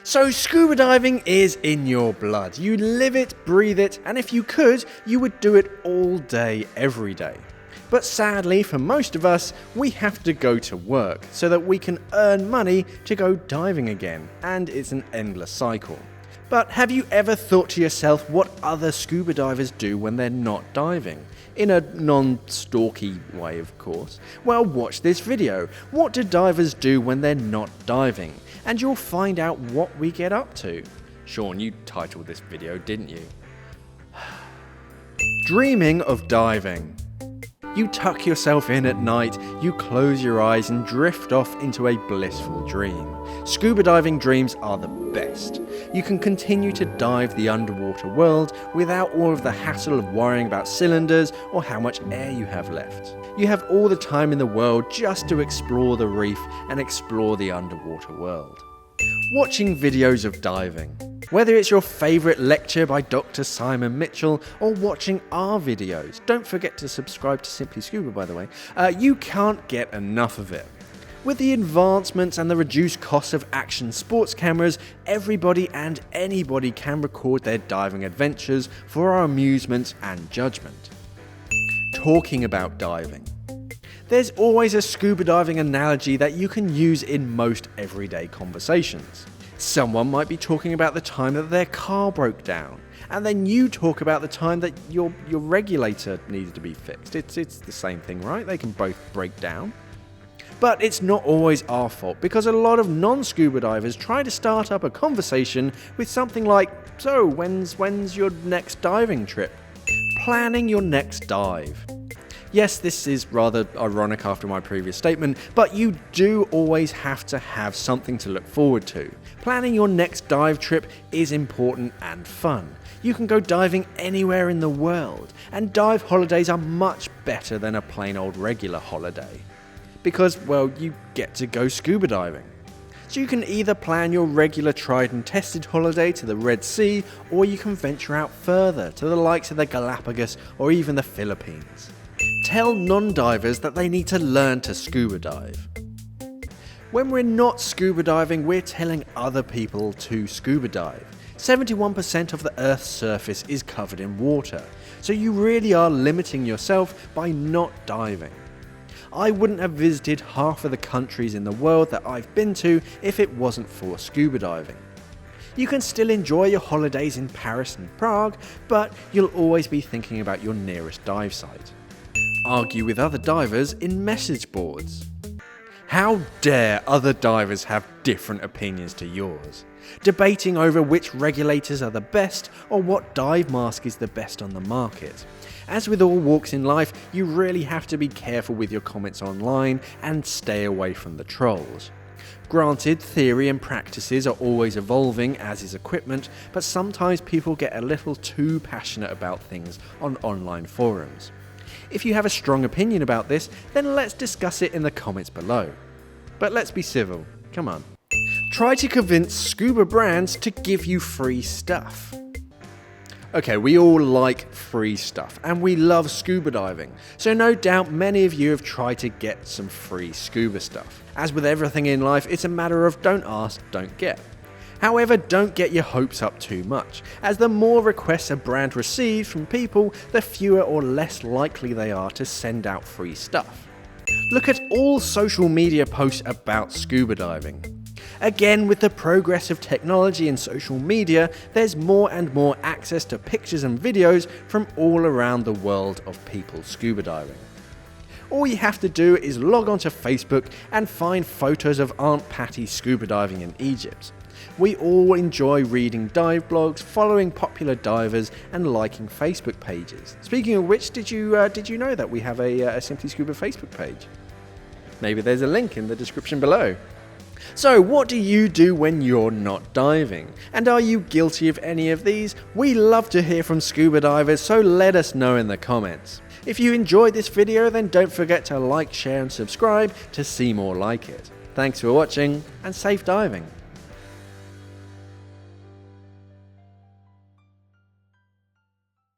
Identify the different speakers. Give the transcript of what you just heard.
Speaker 1: So scuba diving is in your blood. You live it, breathe it, and if you could, you would do it all day, every day. But sadly, for most of us, we have to go to work so that we can earn money to go diving again, and it's an endless cycle. But have you ever thought to yourself what other scuba divers do when they're not diving? In a non-stalky way, of course. Well, watch this video. What do divers do when they're not diving? And you'll find out what we get up to. Sean, you titled this video, didn't you? Dreaming of diving. You tuck yourself in at night, you close your eyes and drift off into a blissful dream. Scuba diving dreams are the best. You can continue to dive the underwater world without all of the hassle of worrying about cylinders or how much air you have left. You have all the time in the world just to explore the reef and explore the underwater world. Watching videos of diving. Whether it's your favourite lecture by Dr. Simon Mitchell or watching our videos, don't forget to subscribe to Simply Scuba by the way, you can't get enough of it. With the advancements and the reduced costs of action sports cameras, everybody and anybody can record their diving adventures for our amusement and judgment. Talking about diving. There's always a scuba diving analogy that you can use in most everyday conversations. Someone might be talking about the time that their car broke down, and then you talk about the time that your regulator needed to be fixed. It's the same thing, right? They can both break down. But it's not always our fault, because a lot of non-scuba divers try to start up a conversation with something like, so when's your next diving trip? Planning your next dive. Yes, this is rather ironic after my previous statement, but you do always have to have something to look forward to. Planning your next dive trip is important and fun. You can go diving anywhere in the world, and dive holidays are much better than a plain old regular holiday. Because, well, you get to go scuba diving. So you can either plan your regular tried and tested holiday to the Red Sea, or you can venture out further to the likes of the Galapagos or even the Philippines. Tell non-divers that they need to learn to scuba dive. When we're not scuba diving, we're telling other people to scuba dive. 71% of the Earth's surface is covered in water, so you really are limiting yourself by not diving. I wouldn't have visited half of the countries in the world that I've been to if it wasn't for scuba diving. You can still enjoy your holidays in Paris and Prague, but you'll always be thinking about your nearest dive site. Argue with other divers in message boards. How dare other divers have different opinions to yours? Debating over which regulators are the best or what dive mask is the best on the market. As with all walks in life, you really have to be careful with your comments online and stay away from the trolls. Granted, theory and practices are always evolving, as is equipment, but sometimes people get a little too passionate about things on online forums. If you have a strong opinion about this, then let's discuss it in the comments below. But let's be civil, come on. Try to convince scuba brands to give you free stuff. Okay, we all like free stuff, and we love scuba diving, so no doubt many of you have tried to get some free scuba stuff. As with everything in life, it's a matter of don't ask, don't get. However, don't get your hopes up too much, as the more requests a brand receives from people, the fewer or less likely they are to send out free stuff. Look at all social media posts about scuba diving. Again, with the progress of technology and social media, there's more and more access to pictures and videos from all around the world of people scuba diving. All you have to do is log onto Facebook and find photos of Aunt Patty scuba diving in Egypt. We all enjoy reading dive blogs, following popular divers, and liking Facebook pages. Speaking of which, did you know that we have a Simply Scuba Facebook page? Maybe there's a link in the description below. So what do you do when you're not diving? And are you guilty of any of these? We love to hear from scuba divers, so let us know in the comments. If you enjoyed this video, then don't forget to like, share and subscribe to see more like it. Thanks for watching, and safe diving!